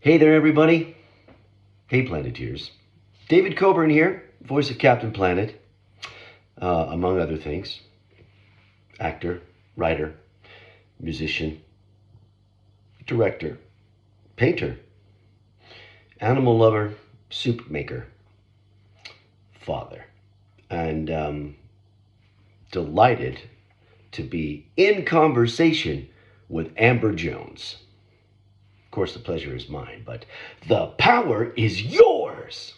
Hey there, everybody. Hey, Planeteers. David Coburn here, voice of Captain Planet, among other things. Actor, writer, musician, director, painter, animal lover, soup maker, father. And delighted to be in conversation with Amber Jones. Of course, the pleasure is mine, but the power is yours.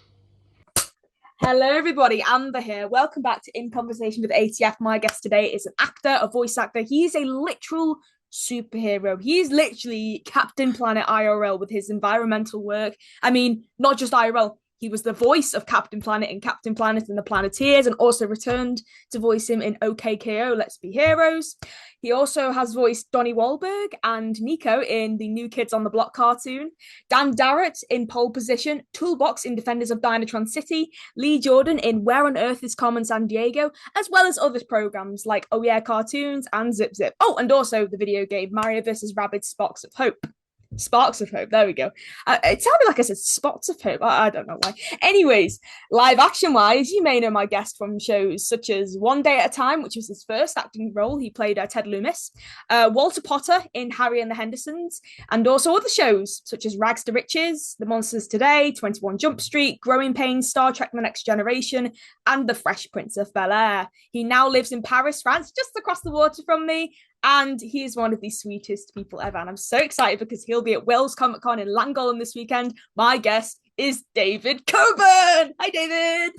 Hello, everybody. Amber here. Welcome back to In Conversation with ATF. My guest today is an actor, a voice actor. He's a literal superhero. He's literally Captain Planet IRL with his environmental work. I mean, not just IRL. He was the voice of Captain Planet in Captain Planet and the Planeteers, and also returned to voice him in OKKO, Let's Be Heroes. He also has voiced Donnie Wahlberg and Nikko in the New Kids on the Block cartoon, Dan Darrett in Pole Position, Toolbox in Defenders of Dynatron City, Lee Jordan in Where on Earth is Carmen Sandiego, as well as other programs like Oh Yeah Cartoons and Zip Zip. Oh, and also the video game Mario vs. Rabbids Sparks of Hope. Sparks of Hope. There we go. It sounded like I said Spots of Hope. I don't know why. Anyways, live action wise, you may know my guest from shows such as One Day at a Time, which was his first acting role. He played Ted Loomis, Walter Potter in Harry and the Hendersons, and also other shows such as Rags to Riches, The Monsters Today, 21 Jump Street, Growing Pains, Star Trek The Next Generation, and The Fresh Prince of Bel-Air. He now lives in Paris, France, just across the water from me. And he is one of the sweetest people ever. And I'm so excited because he'll be at Wales Comic Con in Llangollen this weekend. My guest is David Coburn. Hi, David.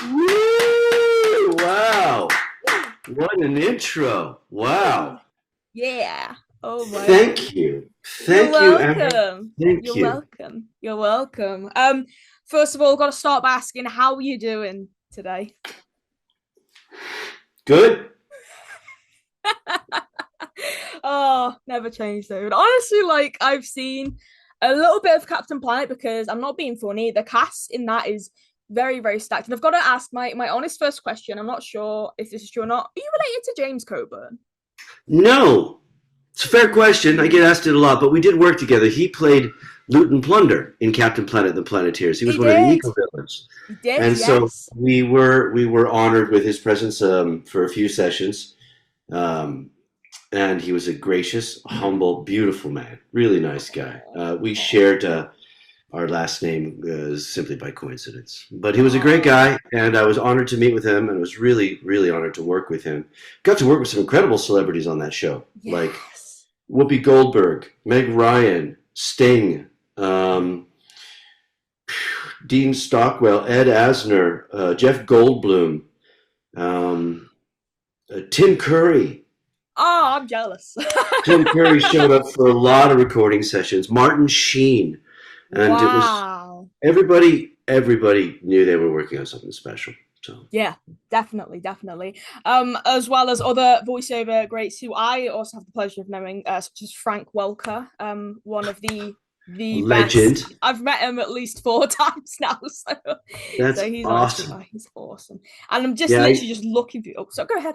Woo! Wow. What an intro. Wow. Yeah. Oh, my. Thank you. Thank you, Amber. Thank You're you. welcome. You're welcome. First of all, got to start by asking, how are you doing today? Good. Oh, never changed though. But honestly, like I've seen a little bit of Captain Planet because I'm not being funny. The cast in that is very, very stacked. And I've got to ask my honest first question. I'm not sure if this is true or not. Are you related to James Coburn? No. It's a fair question. I get asked it a lot, but we did work together. He played Loot and Plunder in Captain Planet and the Planeteers. He was one of the eco-villains. He did, And yes. so we were honored with his presence for a few sessions. And he was a gracious, humble, beautiful man. Really nice guy. We shared our last name simply by coincidence. But he was a great guy, and I was honored to meet with him, and I was really, really honored to work with him. Got to work with some incredible celebrities on that show, like Whoopi Goldberg, Meg Ryan, Sting, Dean Stockwell, Ed Asner, Jeff Goldblum, Tim Curry. Oh, I'm jealous. Tim Curry showed up for a lot of recording sessions. Martin Sheen. And it was everybody knew they were working on something special. So yeah, definitely. As well as other voiceover greats who I also have the pleasure of knowing, such as Frank Welker, one of the legend. Best. I've met him at least 4 times now, so he's awesome. He's awesome, and I'm just literally just looking for you. Oh, so go ahead.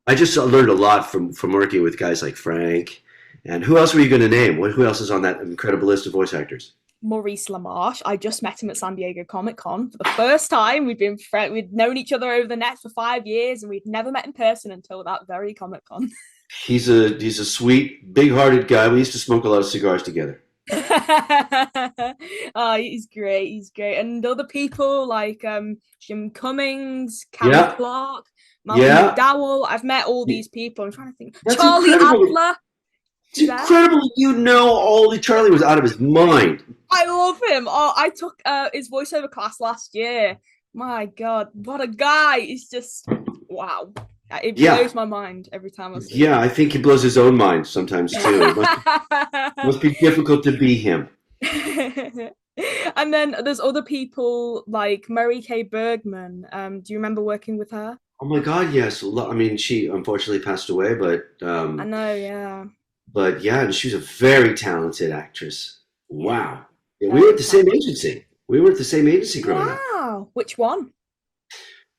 I just learned a lot from working with guys like Frank. And who else were you going to name? Who else is on that incredible list of voice actors? Maurice LaMarche. I just met him at San Diego Comic Con for the first time. We'd known each other over the net for 5 years, and we'd never met in person until that very Comic Con. He's a sweet, big-hearted guy. We used to smoke a lot of cigars together. Oh, he's great. And other people like Jim Cummings, Cam Clark, Malcolm McDowell. I've met all these people. I'm trying to think. That's Charlie incredible. Adler. It's incredible. Charlie was out of his mind. I love him. Oh, I took his voiceover class last year. My God, what a guy. He's just, wow. It blows my mind every time I see him. Yeah, I think he blows his own mind sometimes too. It must be difficult to be him. And then there's other people like Mary Kay Bergman. Do you remember working with her? Oh my God, yes. I mean, she unfortunately passed away, but I know, yeah. But yeah, and she was a very talented actress. Wow. Yeah, we were at the same agency. Growing up. Wow. Which one?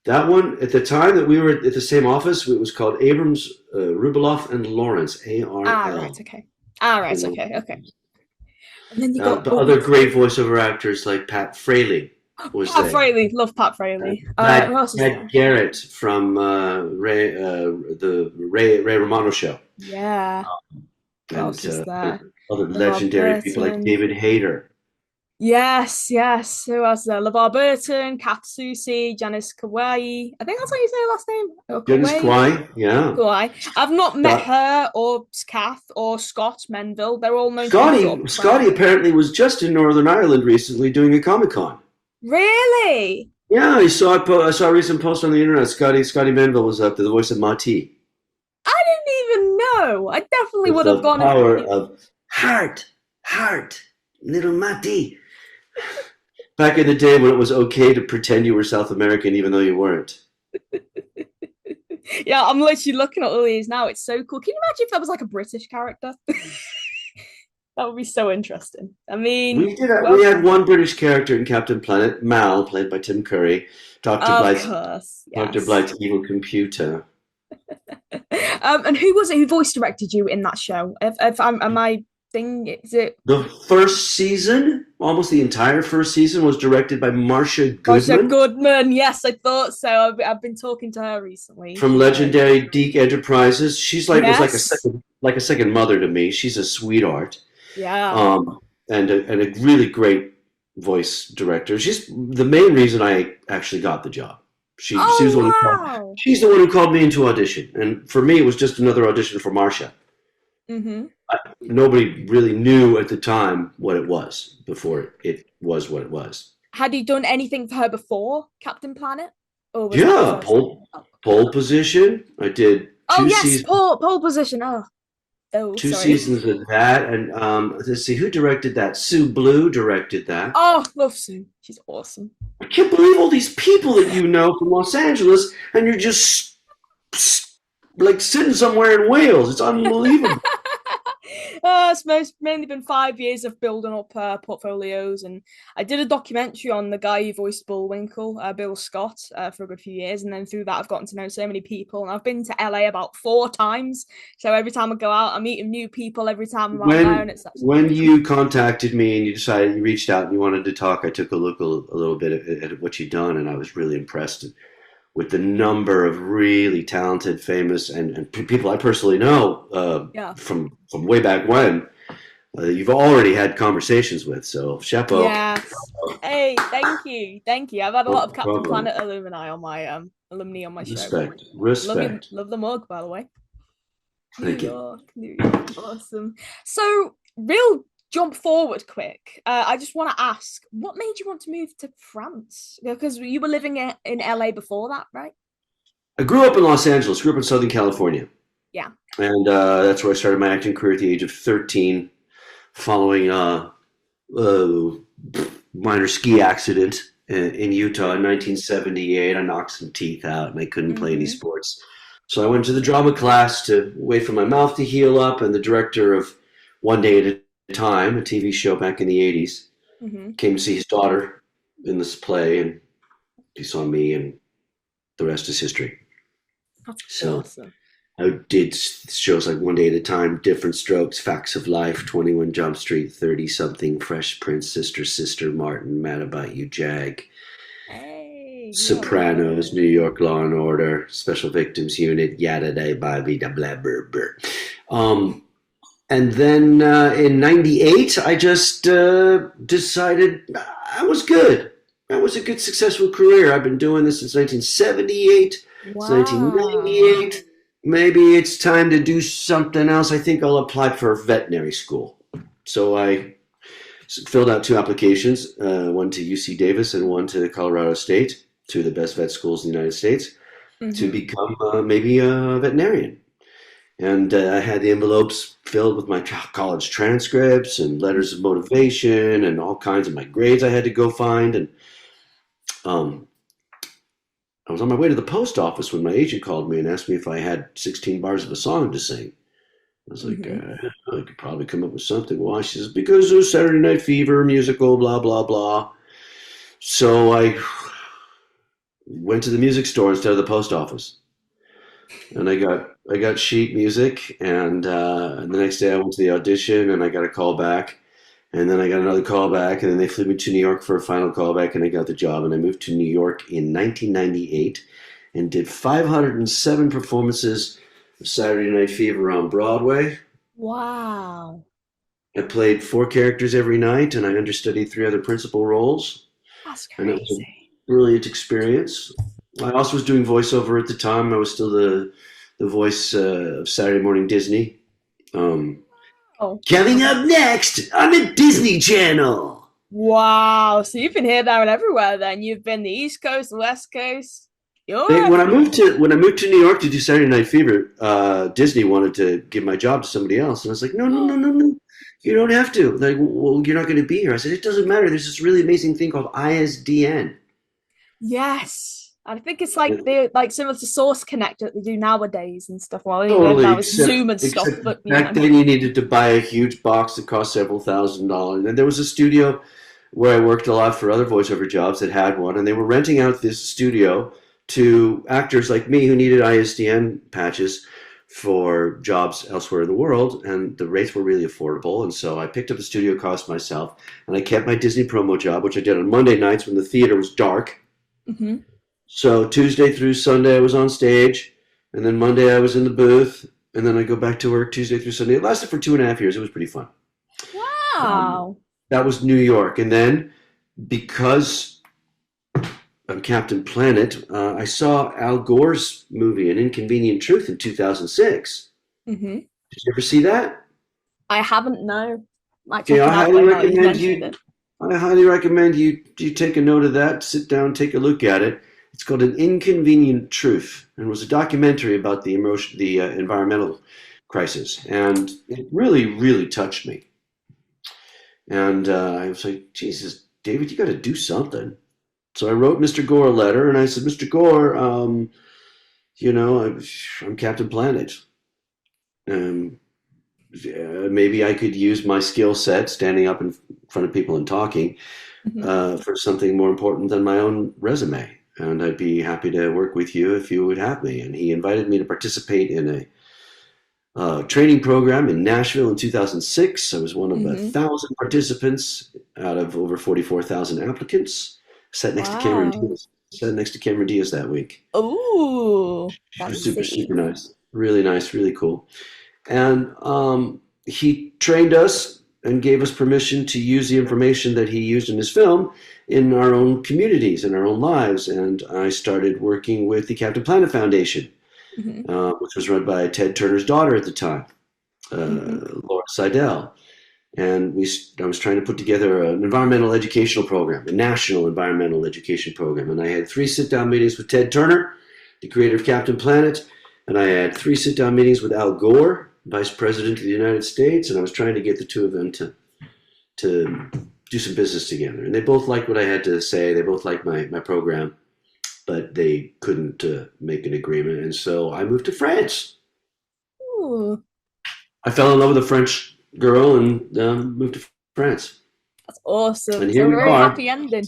That one, at the time that we were at the same office, it was called Abrams, Rubeloff, and Lawrence, ARL. Ah, right, okay. Okay. And then you got Other great voiceover actors like Pat Fraley was Pat there. Fraley, love Pat Fraley. Who else is there? Garrett from the Ray Romano show. Yeah. Who And else is there? other legendary people like David Hayter. Yes. Who else is there? LeVar Burton, Kat Susi, Janice Kauai. I think that's how you say her last name. Janice Kauai, yeah. Kauai. I've not met her or Kath or Scott Menville. They're all known. Scotty apparently was just in Northern Ireland recently doing a Comic-Con. Really? Yeah, I saw a recent post on the internet. Scotty Menville was up there, the voice of Mati. I didn't even know. I definitely would have gone. The power of heart, little Mati. Back in the day when it was okay to pretend you were South American even though you weren't. Yeah, I'm literally looking at all these now. It's so cool. Can you imagine if that was like a British character? That would be so interesting. I mean, we had one British character in Captain Planet, Mal, played by Tim Curry, Dr. Blight's evil computer. And who was it who voice directed you in that show? Is it the first season? Almost the entire first season was directed by Marcia Goodman. Marcia Goodman, yes, I thought so. I've been talking to her recently. From legendary Deke Enterprises. She's was like a second mother to me. She's a sweetheart. Yeah. And a really great voice director. She's the main reason I actually got the job. She's the one who called me into audition, and for me, it was just another audition for Marcia. Mm-hmm. Nobody really knew at the time what it was before it was what it was. Had you done anything for her before Captain Planet? Or was pole position. I did. Pole position. Two seasons of that, and let's see who directed that. Sue Blue directed that. Oh, love Sue. She's awesome. I can't believe all these people that you know from Los Angeles, and you're just like sitting somewhere in Wales. It's unbelievable. It's mainly been 5 years of building up portfolios, and I did a documentary on the guy who voiced Bullwinkle, Bill Scott, for a good few years, and then through that I've gotten to know so many people, and I've been to LA about 4 times, so every time I go out I'm meeting new people every time I'm out there, and it's when you contacted me and you reached out and you wanted to talk, I took a look a little bit at what you'd done, and I was really impressed with the number of really talented, famous, and people I personally know from way back when you've already had conversations with. So, chapeau. Yes. Hey, thank you. I've had a lot of Captain Planet alumni on my show. Respect. Love the mug, by the way. Thank you. New York, awesome. So, real jump forward quick. I just want to ask, what made you want to move to France? Because you were living in LA before that, right? I grew up in Los Angeles, grew up in Southern California. Yeah. And that's where I started my acting career at the age of 13, following a minor ski accident in Utah in 1978. I knocked some teeth out and I couldn't play any sports. So I went to the drama class to wait for my mouth to heal up, and the director of One Day at a Time, a TV show back in the 80s, came to see his daughter in this play, and he saw me, and the rest is history. That's awesome. I did shows like One Day at a Time, Different Strokes, Facts of Life, 21 Jump Street, 30 Something, Fresh Prince, Sister, Martin, Mad About You, Jag, Sopranos, New York Law and Order, Special Victims Unit, Yada Day, Bobby, da blah blah blah. And then in 98, I just decided I was good. That was a good, successful career. I've been doing this since 1978. Wow. It's 1998. Maybe it's time to do something else. I think I'll apply for veterinary school. So I filled out 2 applications, one to UC Davis and one to Colorado State, 2 of the best vet schools in the United States, to become maybe a veterinarian. And I had the envelopes filled with my college transcripts and letters of motivation and all kinds of my grades I had to go find. And I was on my way to the post office when my agent called me and asked me if I had 16 bars of a song to sing. I was like, I could probably come up with something. Why? She says, because of Saturday Night Fever, musical, blah, blah, blah. So I went to the music store instead of the post office. And I got sheet music, and the next day I went to the audition, and I got a call back, And then I got another call back, and then they flew me to New York for a final callback, and I got the job. And I moved to New York in 1998 and did 507 performances of Saturday Night Fever on Broadway. Wow. I played 4 characters every night, and I understudied 3 other principal roles. That's And it was a crazy. brilliant experience. I also was doing voiceover at the time. I was still the voice of Saturday Morning Disney. Oh. Coming up next on the Disney Channel. Wow. So you've been here, there, and everywhere then. You've been the East Coast, the West Coast. When I moved to New York to do Saturday Night Fever, Disney wanted to give my job to somebody else, and I was like, no, you don't have to. Like, well, you're not going to be here. I said, it doesn't matter. There's this really amazing thing called ISDN. Yes. I think it's like they're like similar to Source Connect that they do nowadays and stuff. Well, Totally, now it's Zoom and stuff. But back then you needed to buy a huge box that cost several $1,000s. And there was a studio where I worked a lot for other voiceover jobs that had one, and they were renting out this studio to actors like me who needed ISDN patches for jobs elsewhere in the world, and the rates were really affordable. And so I picked up the studio cost myself, and I kept my Disney promo job, which I did on Monday nights when the theater was dark. Mm-hmm. So Tuesday through Sunday I was on stage, and then Monday I was in the booth, and then I go back to work Tuesday through Sunday. It lasted for 2.5 years. It was pretty fun. Wow. That was New York. And then because I'm Captain Planet, I saw Al Gore's movie, An Inconvenient Truth, in 2006. Mm-hmm. Did you ever see that? I haven't, no. Okay, I highly recommend you take a note of that, sit down, take a look at it. It's called An Inconvenient Truth, and it was a documentary about the environmental crisis, and it really, really touched me. And I was like, Jesus, David, you got to do something. So I wrote Mr. Gore a letter, and I said, Mr. Gore, I'm Captain Planet. Maybe I could use my skill set, standing up in front of people and talking, for something more important than my own resume. And I'd be happy to work with you if you would have me. And he invited me to participate in a training program in Nashville in 2006. I was one of 1,000 participants out of over 44,000 applicants. Sat next to Cameron Diaz that week. Oh, that's super nice. Really nice, really cool. And he trained us and gave us permission to use the information that he used in his film in our own communities, in our own lives. And I started working with the Captain Planet Foundation, which was run by Ted Turner's daughter at the time, Laura Seidel. And I was trying to put together an environmental educational program, a national environmental education program. And I had 3 sit-down meetings with Ted Turner, the creator of Captain Planet, and I had 3 sit-down meetings with Al Gore, Vice President of the United States, and I was trying to get the 2 of them to do some business together. And they both liked what I had to say. They both liked my program, but they couldn't make an agreement. And so I moved to France. Ooh. I fell in love with a French girl and moved to France. That's awesome. And here we very are, happy ending.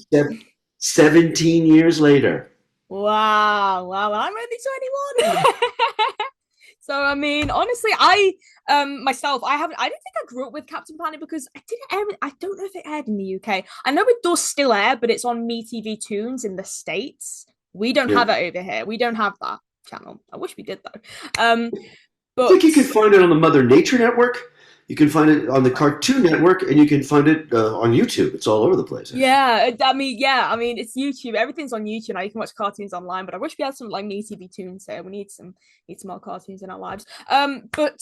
17 years later. Wow. I'm only 21. So I mean, honestly, I myself, I don't think I grew up with Captain Planet because I don't know if it aired in the UK. I know it does still air, but it's on MeTV Toons in the States. We don't have it over here. We don't have that channel. I wish we did though. But I think you can find it on the Mother Nature Network. You can find it on the Cartoon Network, and you can find it on YouTube. It's all over the place. Yeah, I mean, it's YouTube. Everything's on YouTube now. You can watch cartoons online, but I wish we had some like MeTV Toons here. We need some more cartoons in our lives. But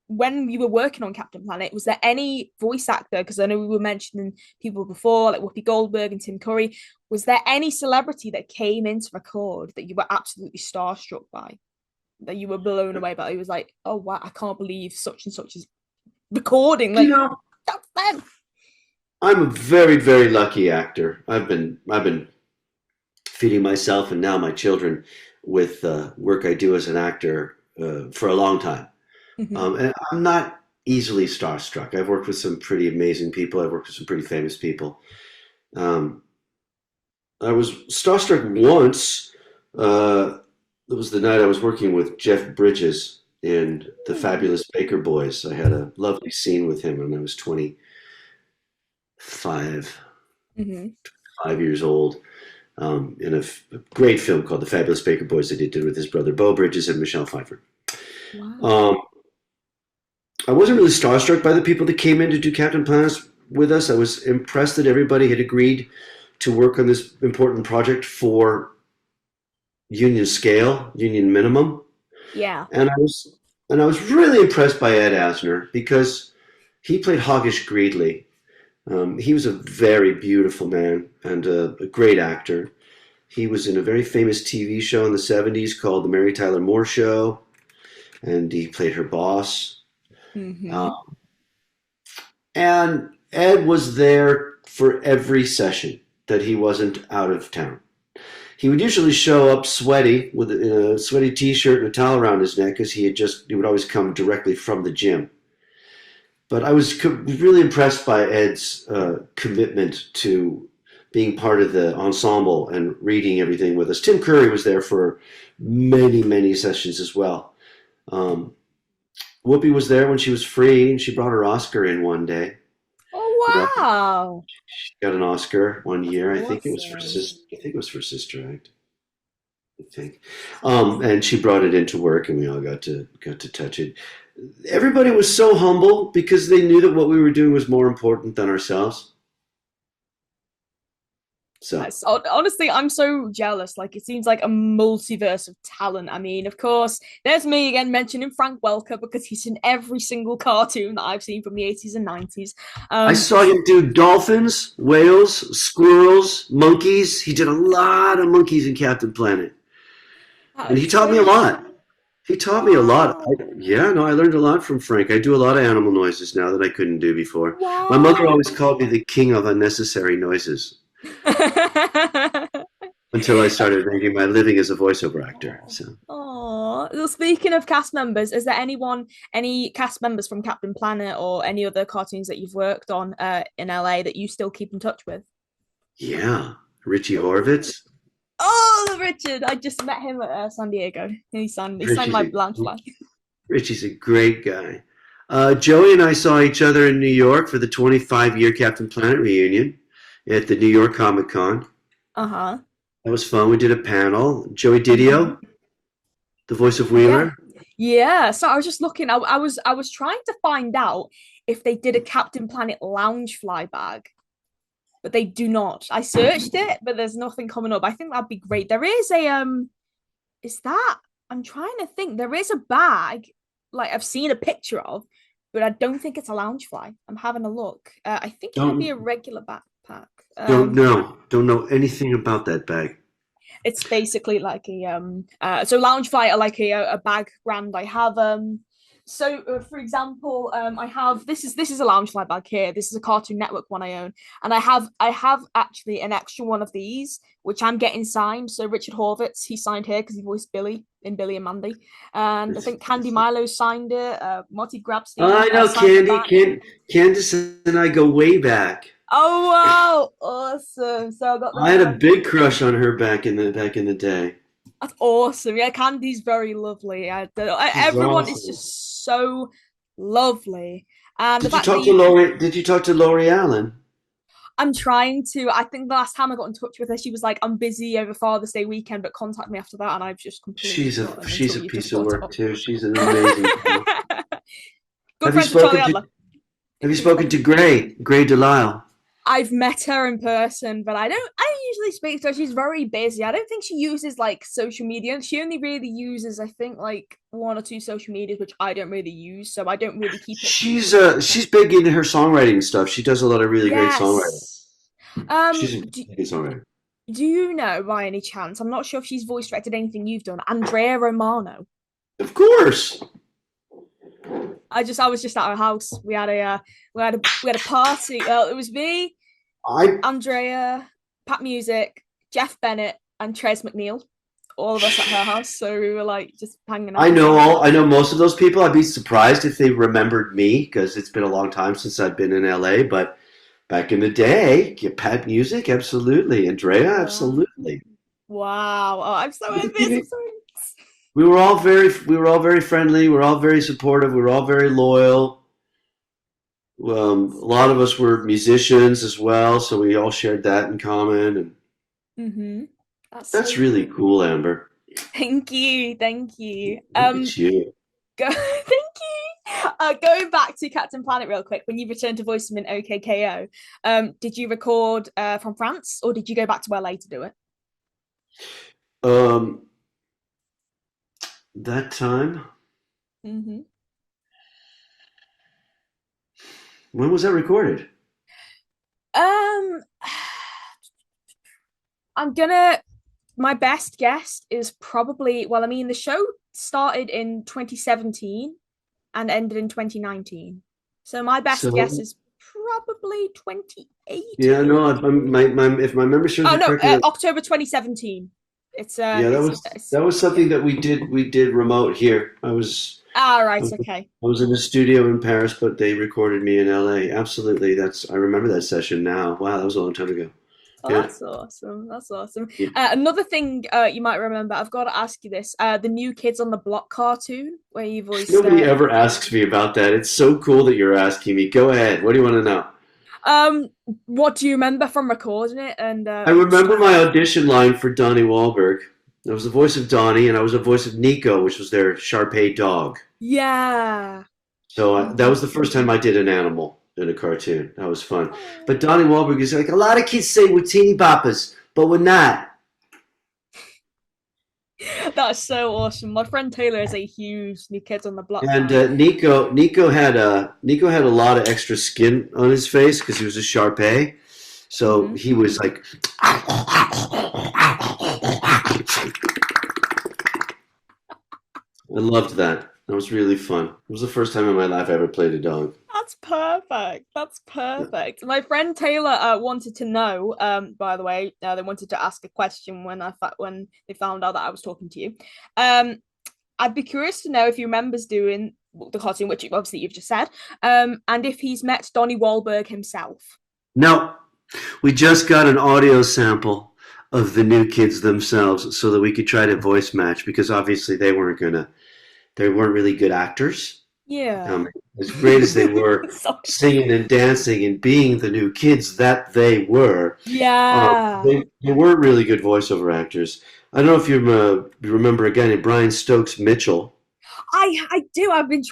when you were working on Captain Planet, was there any voice actor? Because I know we were mentioning people before, like Whoopi Goldberg and Tim Curry. Was there any celebrity that came in to record that you were absolutely starstruck by? That you were blown away by? It was like, oh wow, I can't believe such and such is recording. Like, that's them. I'm a very, very lucky actor. I've been feeding myself and now my children with work I do as an actor for a long time. And I'm not easily starstruck. I've worked with some pretty amazing people. I've worked with some pretty famous people. I was starstruck once. It was the night I was working with Jeff Bridges in The Fabulous Baker Boys. I had a lovely scene with him when I was 20 5, Mm-hmm. 5 years old, in a great film called The Fabulous Baker Boys that he did with his brother Beau Bridges and Michelle Pfeiffer. Wow. I wasn't really starstruck by the people that came in to do Captain Planet with us. I was impressed that everybody had agreed to work on this important project for union scale, union minimum. Yeah. And I was really impressed by Ed Asner because he played Hoggish Greedley. He was a very beautiful man and a great actor. He was in a very famous TV show in the 70s called The Mary Tyler Moore Show, and he played her boss. Mm-hmm. And Ed was there for every session that he wasn't out of town. He would usually show up sweaty with a sweaty t-shirt and a towel around his neck because he would always come directly from the gym. But I was really impressed by Ed's commitment to being part of the ensemble and reading everything with us. Tim Curry was there for many, many sessions as well. Whoopi was there when she was free, and she brought her Oscar in one day. Oh wow! She got an Oscar one year. That's I think it was awesome. for Sister Act. I think, and she brought it into work, and we all got to touch it. Everybody was so humble because they knew that what we were doing was more important than ourselves. So Yes. Honestly, I'm so jealous. Like, it seems like a multiverse of talent. I mean, of course, there's me again mentioning Frank Welker because he's in every single cartoon that I've seen from the 80s and 90s. I saw him do dolphins, whales, squirrels, monkeys. He did a lot of monkeys in Captain Planet. And he taught me a lot. He taught me a lot. I learned a lot from Frank. I do a lot of animal noises now that I couldn't do before. Wow. My mother always called me the king of unnecessary noises until I started making my living as a voiceover actor. So. Oh, well, speaking of cast members, is there any cast members from Captain Planet or any other cartoons that you've worked on in LA that you still keep in touch with? Yeah, Richie Horvitz. Oh, Richard! I just met him at San Diego. He signed my blank flag. Richie's a great guy. Joey and I saw each other in New York for the 25-year Captain Planet reunion at the New York Comic Con. Uh-huh. That was fun. We did a panel. Joey Didio, the voice of Wheeler. Yeah. So I was just looking. I was trying to find out if they did a Captain Planet Loungefly bag, but they do not. I searched it, but there's nothing coming up. I think that'd be great. There is a is that? I'm trying to think. There is a bag like I've seen a picture of, but I don't think it's a Loungefly. I'm having a look. I think it would be a regular backpack. Don't know anything about that bag. It's basically like so Loungefly are like a bag brand. I have for example, I have this is a Loungefly bag here. This is a Cartoon Network one I own, and I have actually an extra one of these which I'm getting signed. So Richard Horvitz, he signed here because he voiced Billy in Billy and Mandy, and I think Candy Milo signed it. Monty Grabstein. I know Candy. Candace and I go way back. Oh wow, awesome! So I had a big crush on her back in the day. That's awesome. Yeah, Candy's very lovely. Everyone is just so lovely. And did you talk to Laurie Allen? I'm trying to. I think the last time I got in touch with her, she was like, "I'm busy over Father's Day weekend, but contact me after that." And I've just completely. She's a piece of work too. She's an amazing. Good friends with Charlie Adler. Have you spoken to Gray Delisle? I've met her in person, but I usually speak to her. She's very busy. I don't think she uses like social media. She only really uses, I think, like 1 or 2 social medias, which I don't really use, so I don't really keep it. She's big into her songwriting stuff. She does a lot of really great songwriting. She's a good songwriter. Do you know, by any chance? I'm not sure if she's voice directed anything you've done. Andrea Romano. Of course. I was just at her house. We had a party. Well, it was me, Andrea, Pat Music, Jeff Bennett, and Trez McNeil. All of us at her house. So we were like just hanging out. I know most of those people. I'd be surprised if they remembered me because it's been a long time since I've been in LA. But back in the day, Pat Music, absolutely. Andrea, absolutely. Wow. Oh, I'm so envious. We were all very friendly. We were all very supportive. We were all very loyal. A lot of us were musicians as well, so we all shared that in common, and Mm-hmm. That's so that's really cool. cool, Amber. Thank you, thank you. Look at you. Thank you. Going back to Captain Planet real quick, when you returned to voice him in OKKO, did you record from France or did you go back to LA to do it? Um, that time, Mm-hmm. when was that recorded? Um, I'm gonna. My best guess is probably. Well, I mean, the show started in 2017 and ended in 2019, so my best guess So is probably yeah, 2018. no, if my memory serves Oh me no, correctly, October 2017. It's yeah, that was yeah. something that we did remote here. Ah, I right, was okay. I was in a studio in Paris, but they recorded me in LA. Absolutely, I remember that session now. Wow, that was a long time ago. Oh, Yeah. that's awesome. That's awesome. Yeah. Another thing you might remember, I've got to ask you this: the New Kids on the Block cartoon, where you voiced. Nobody ever asks me about that. It's so cool that you're asking me. Go ahead. What do you want to know? Um, what do you remember from recording it and I remember my audition line for Donnie Wahlberg. I was the voice of Donnie, and I was the voice of Nikko, which was their Shar-Pei dog. Yeah. So that Mhm. was the first time I did an animal in a cartoon. That was fun. Oh. But Donnie Wahlberg is like, a lot of kids say we're teeny boppers, but we're not. That's so awesome. My friend Taylor is a huge New Kids on the Block And fan. Nico had a lot of extra skin on his face because he was a Shar-Pei. So Hmm. he was like, I loved that. That was really fun. It was the first time in my life I ever played a dog. That's perfect. That's Yeah. perfect. My friend Taylor wanted to know. By the way, they wanted to ask a question when they found out that I was talking to you. Um, I'd be curious to know if he remembers doing the cartoon, which obviously you've just said. And if he's met Donnie Wahlberg himself. No, we just got an audio sample of the new kids themselves so that we could try to voice match because obviously they weren't really good actors. Yeah. Um, as great as they were Sorry. singing and dancing and being the new kids that they were, Yeah. they weren't really good voiceover actors. I don't know if you remember again Brian Stokes Mitchell. I do. I did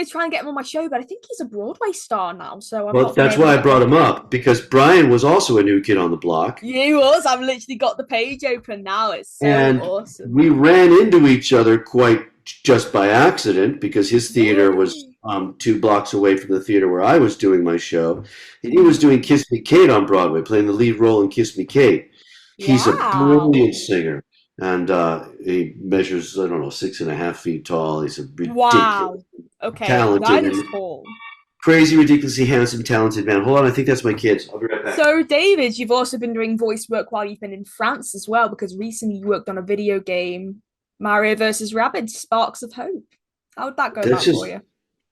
try and get him on my show, but I think he's a Broadway star now, so I've Well, not been that's able to why I get him brought on him my show. up because Brian was also a new kid on the block, Yeah, he was. I've literally got the page open now. It's so and awesome. we ran into each other quite just by accident because his theater was Really? 2 blocks away from the theater where I was doing my show, and he was Mhm. doing "Kiss Me Kate" on Broadway, playing the lead role in "Kiss Me Kate." He's a Wow. brilliant singer, and he measures, I don't know, 6.5 feet tall. He's a ridiculous, Wow. Okay, talented, that is and tall. crazy, ridiculously handsome, talented man. Hold on, I think that's my kids. I'll be right back. So, David, you've also been doing voice work while you've been in France as well, because recently you worked on a video game, Mario versus Rabbids, Sparks of Hope. How'd that go That's down for just you?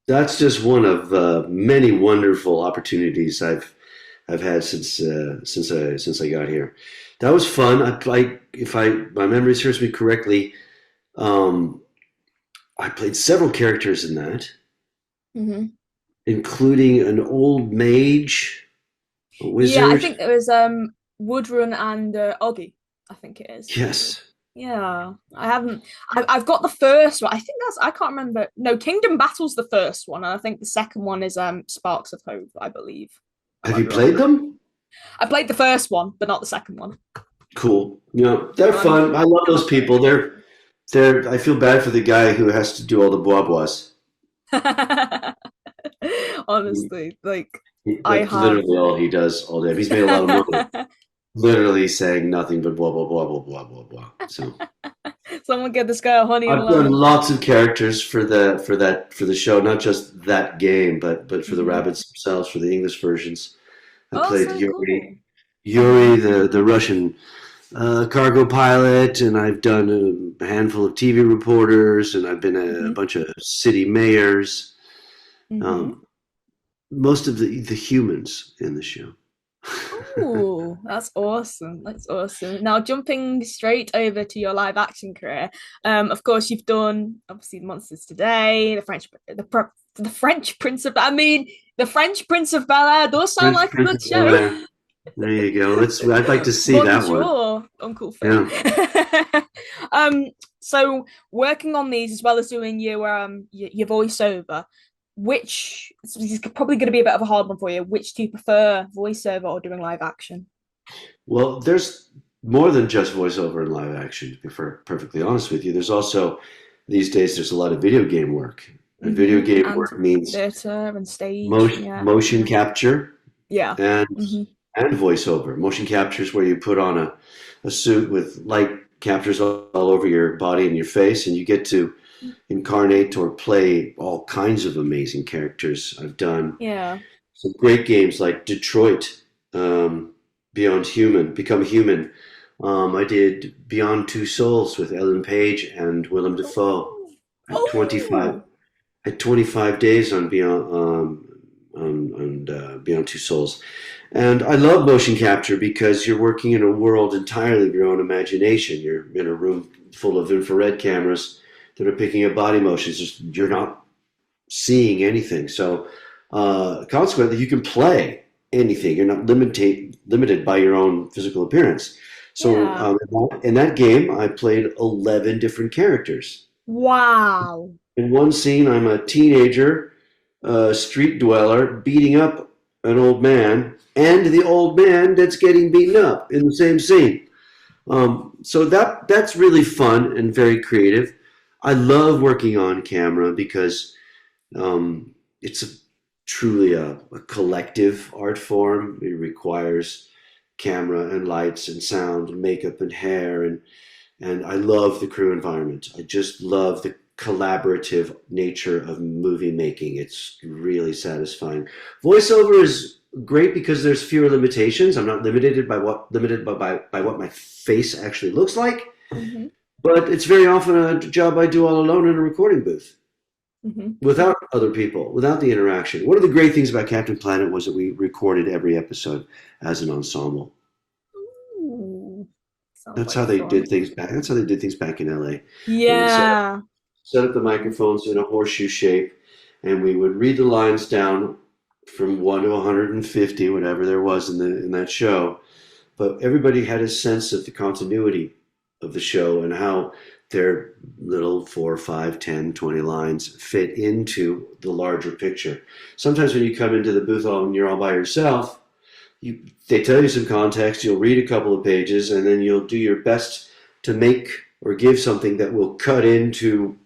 that's just one of many wonderful opportunities I've had since I got here. That was fun. If my memory serves me correctly, um, I played several characters in that, Hmm. including an old mage, a Yeah, I wizard. think it was Woodrow and Augie. I think it is. Yes. Yeah, I haven't. I've got the first one. I think that's. I can't remember. No, Kingdom Battle's the first one, and I think the second one is Sparks of Hope. I believe. I Have might you be wrong played though. them? I played the first one, but not the second one. Cool. You know, they're I'm fun. I love I'm those very people. interested. I feel bad for the guy who has to do all the blah blahs. Honestly, like I That's have. literally all he does all day. He's made a lot of money. Literally saying nothing but blah blah blah blah blah blah blah. So Someone give this guy a honey and I've done lemon. lots of characters for the show, not just that game, but for the Hmm. rabbits themselves, for the English versions. I Oh, played so cool. Yuri, the Russian cargo pilot, and I've done a handful of TV reporters, and I've been a Hmm. bunch of city mayors. Hmm. Um, most of the humans in the show. Oh, that's awesome. That's awesome. Now, jumping straight over to your live action career, of course, you've done obviously the Monsters Today, The French Prince of. I mean, the French Prince of Bel-Air does sound French like a Prince good of Bel-Air. show. There you go. I'd like to see that one. Bonjour, Uncle Phil. Yeah. So working on these as well as doing your voiceover, which this is probably going to be a bit of a hard one for you. Which do you prefer, voiceover or doing live action? Well, there's more than just voiceover and live action, to be perfectly honest with you. There's also, these days, there's a lot of video game work. And video game And work means theater and stage. motion capture Yeah. and Mm-hmm. and voiceover. Motion capture is where you put on a suit with light captures all over your body and your face, and you get to incarnate or play all kinds of amazing characters. I've done some great games like Detroit, Beyond Human, Become Human. I did Beyond Two Souls with Ellen Page and Willem Dafoe. At 25 days on Beyond Two Souls. And I love motion capture because you're working in a world entirely of your own imagination. You're in a room full of infrared cameras that are picking up body motions. You're not seeing anything. So consequently, you can play anything. You're not limited by your own physical appearance. So in that game, I played 11 different characters. Wow. In one scene, I'm a teenager, street dweller, beating up an old man, and the old man that's getting beaten up in the same scene. So that's really fun and very creative. I love working on camera because it's truly a collective art form. It requires camera and lights and sound and makeup and hair, and I love the crew environment. I just love the collaborative nature of movie making. It's really satisfying. Voiceover is great because there's fewer limitations. I'm not limited by what my face actually looks like. Mm-hmm. But it's very often a job I do all alone in a recording booth. Mm-hmm. Without other people, without the interaction. One of the great things about Captain Planet was that we recorded every episode as an ensemble. Ooh, that's how they did things back. That's how they did things back in LA. Yeah. Set up the microphones in a horseshoe shape, and we would read the lines down from 1 to 150, whatever there was in that show. But everybody had a sense of the continuity of the show and how their little 4, 5, 10, 20 lines fit into the larger picture. Sometimes when you come into the booth and you're all by yourself, they tell you some context, you'll read a couple of pages, and then you'll do your best to make or give something that will cut into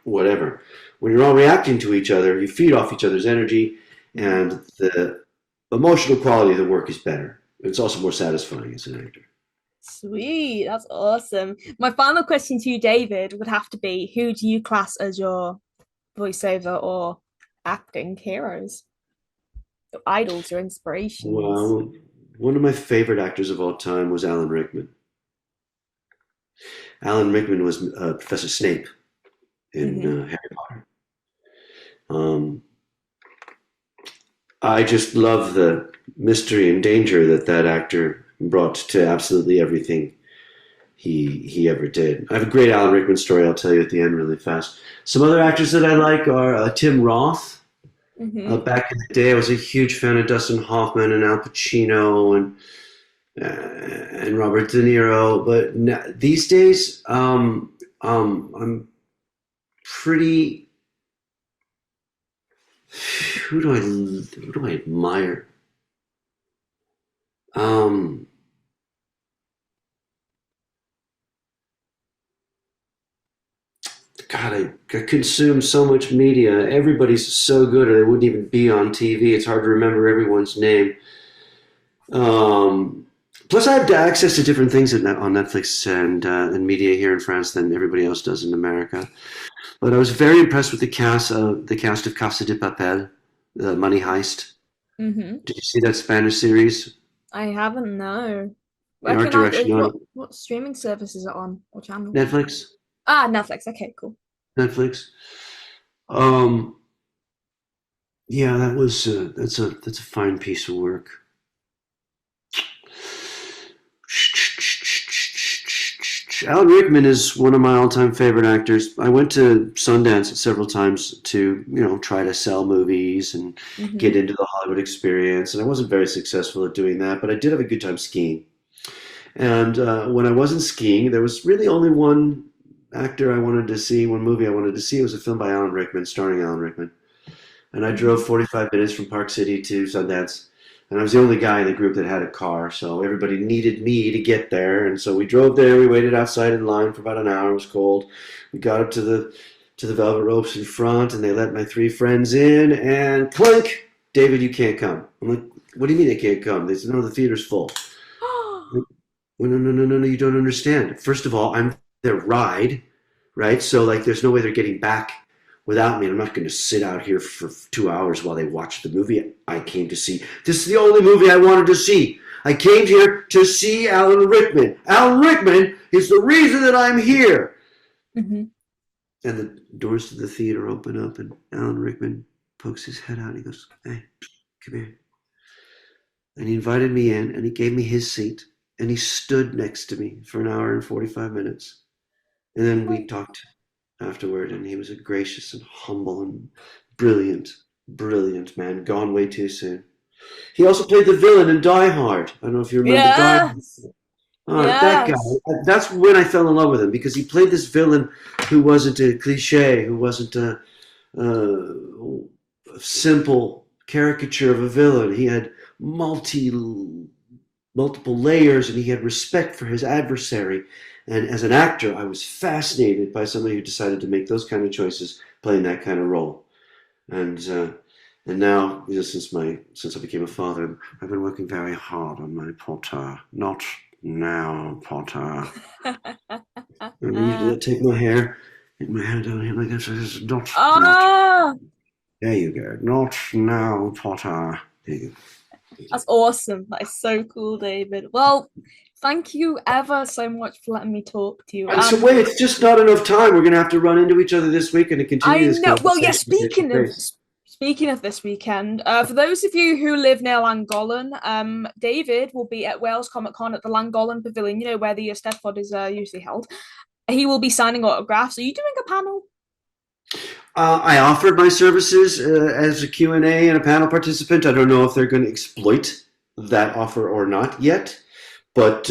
whatever. When you're all reacting to each other, you feed off each other's energy, and the emotional quality of the work is better. It's also more satisfying as an actor. Sweet, that's awesome. My final question to you, David, would have to be, who do you class as your voiceover or acting heroes? Your idols, your inspirations? Well, one of my favorite actors of all time was Alan Rickman. Alan Rickman was Professor Snape in Harry Potter. I just love the mystery and danger that actor brought to absolutely everything he ever did. I have a great Alan Rickman story I'll tell you at the end really fast. Some other actors that I like are Tim Roth. Back in the day, I was a huge fan of Dustin Hoffman and Al Pacino and Robert De Niro. But these days, I'm pretty. Who do I admire? God, I consume so much media. Everybody's so good, or they wouldn't even be on TV. It's hard to remember everyone's name. Plus, I have access to different things on Netflix and media here in France than everybody else does in America. But I was very impressed with the cast of Casa de Papel, the Money Heist. Did you see that Spanish series? I haven't, no. Art direction what streaming service is it on? Or channel? Netflix. Netflix. Okay, cool. Netflix. Yeah, that's a fine piece of work. Alan Rickman is one of my all-time favorite actors. I went to Sundance several times to, try to sell movies and Mm-hmm. get into the Hollywood experience, and I wasn't very successful at doing that, but I did have a good time skiing. And when I wasn't skiing, there was really only one actor I wanted to see, one movie I wanted to see. It was a film by Alan Rickman, starring Alan Rickman. And I drove 45 minutes from Park City to Sundance. And I was the only guy in the group that had a car, so everybody needed me to get there. And so we drove there. We waited outside in line for about an hour. It was cold. We got up to the velvet ropes in front, and they let my three friends in. And clink, David, you can't come. I'm like, what do you mean I can't come? They said, no, the theater's full. Well, no, you don't understand. First of all, I'm their ride, right? So like, there's no way they're getting back without me. I'm not going to sit out here for 2 hours while they watch the movie I came to see. This is the only movie I wanted to see. I came here to see Alan Rickman. Alan Rickman is the reason that I'm here. Mm-hmm. And the doors to the theater open up, and Alan Rickman pokes his head out. He goes, hey, come here. And he invited me in, and he gave me his seat, and he stood next to me for an hour and 45 minutes. And then we talked afterward, and he was a gracious and humble and brilliant man, gone way too soon. He also played the villain in Die Hard. I don't know if you remember Die Hard. That guy. That's when I fell in love with him, because he played this villain who wasn't a cliche, who wasn't a simple caricature of a villain. He had multiple layers, and he had respect for his adversary. And as an actor, I was fascinated by somebody who decided to make those kind of choices, playing that kind of role. And now, since I became a father, I've been working very hard on my Potter. Not now, Potter. I need to take my hair down here like this. Not. There you go. Not now, Potter. There you go. That's awesome. That is so cool, David. Well, thank you ever so much for letting me talk to you. And so wait, it's just not enough time. We're going to have to run into each other this weekend and continue this conversation. Well, yeah, speaking of this weekend, for those of you who live near Llangollen, David will be at Wales Comic Con at the Llangollen Pavilion, where the Eisteddfod is usually held. He will be signing autographs. Are you doing a panel? I offered my services as a Q&A and a panel participant. I don't know if they're going to exploit that offer or not yet, but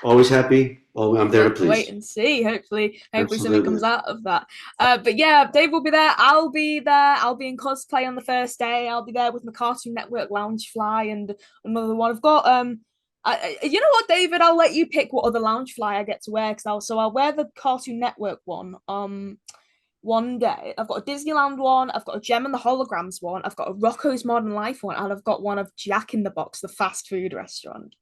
always happy. I'm there to please. Wait and see. Hopefully something comes out of that. But yeah, Dave will be there. I'll be there. I'll be in cosplay on the first day. I'll be there with my Cartoon Network Loungefly and another one. I've got you know what, David? I'll let you pick what other Loungefly I get to wear, I'll wear the Cartoon Network one. One day, I've got a Disneyland one, I've got a Gem and the Holograms one, I've got a Rocco's Modern Life one, and I've got one of Jack in the Box, the fast food restaurant.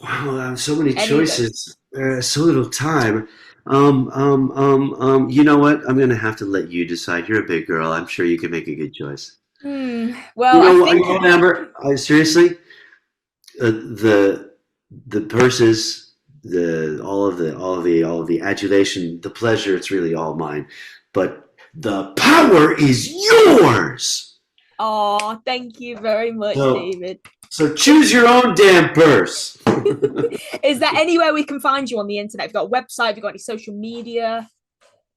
Wow, so many choices, so little time. You know what? I'm gonna have to let you decide. You're a big girl. I'm sure you can make a good choice. Well, I think Amber, seriously, the purses, all of the adulation, the pleasure, it's really all mine. But the power is yours. Oh, thank you very much, David. So choose your own damn purse. Is there anywhere we can find you on the internet? Have you got a website? Have you got any social media?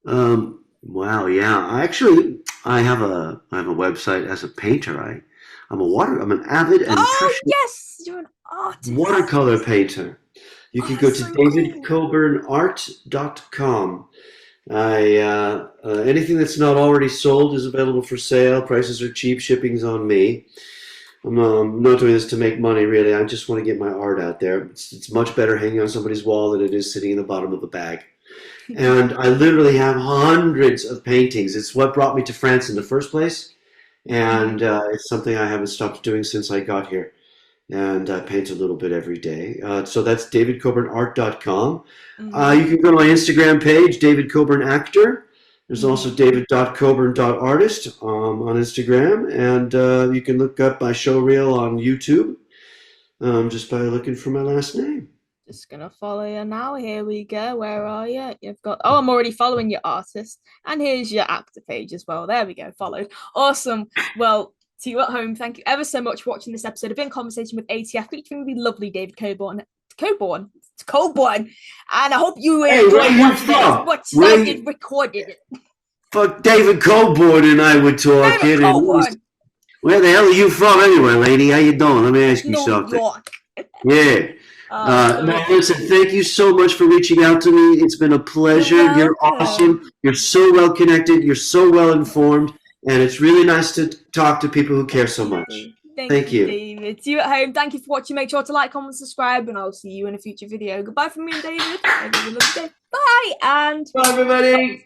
Wow, yeah. I have a website as a painter. I'm an avid and passionate yes, you're an artist. Watercolor painter. You can go to davidcoburnart.com. Anything that's not already sold is available for sale. Prices are cheap. Shipping's on me. I'm not doing this to make money, really. I just want to get my art out there. It's much better hanging on somebody's wall than it is sitting in the bottom of a bag. And I literally have hundreds of paintings. It's what brought me to France in the first place. And it's something I haven't stopped doing since I got here. And I paint a little bit every day. So that's davidcoburnart.com. You can go to my Instagram page, David Coburn Actor. There's also david.coburn.artist on Instagram. And you can look up my show reel on YouTube just by looking for my last name. Just going to follow you now. Here we go. Where are you? You've got... Oh, I'm already following your artist. And here's your actor page as well. There we go. Followed. Awesome. Well, to you at home, thank you ever so much for watching this episode of In Conversation with ATF, featuring the lovely David Coburn. It's Coburn, and I hope you Hey, where you from? what started recorded it. Fuck, David Coburn and I were talking. David Coburn. Where the hell are you from anyway, lady? How you doing? Let me ask you something. New York. Yeah. Now, listen, thank you so much for reaching out to me. It's been a pleasure. You're awesome. You're so well connected. You're so well informed. And it's really nice to talk to people who care so much. Thank you, David. See you at home. Thank you for watching. Make sure to like, comment, subscribe, and I'll see you in a future video. Goodbye from me and David. Have a lovely day. Bye. And bye, everybody.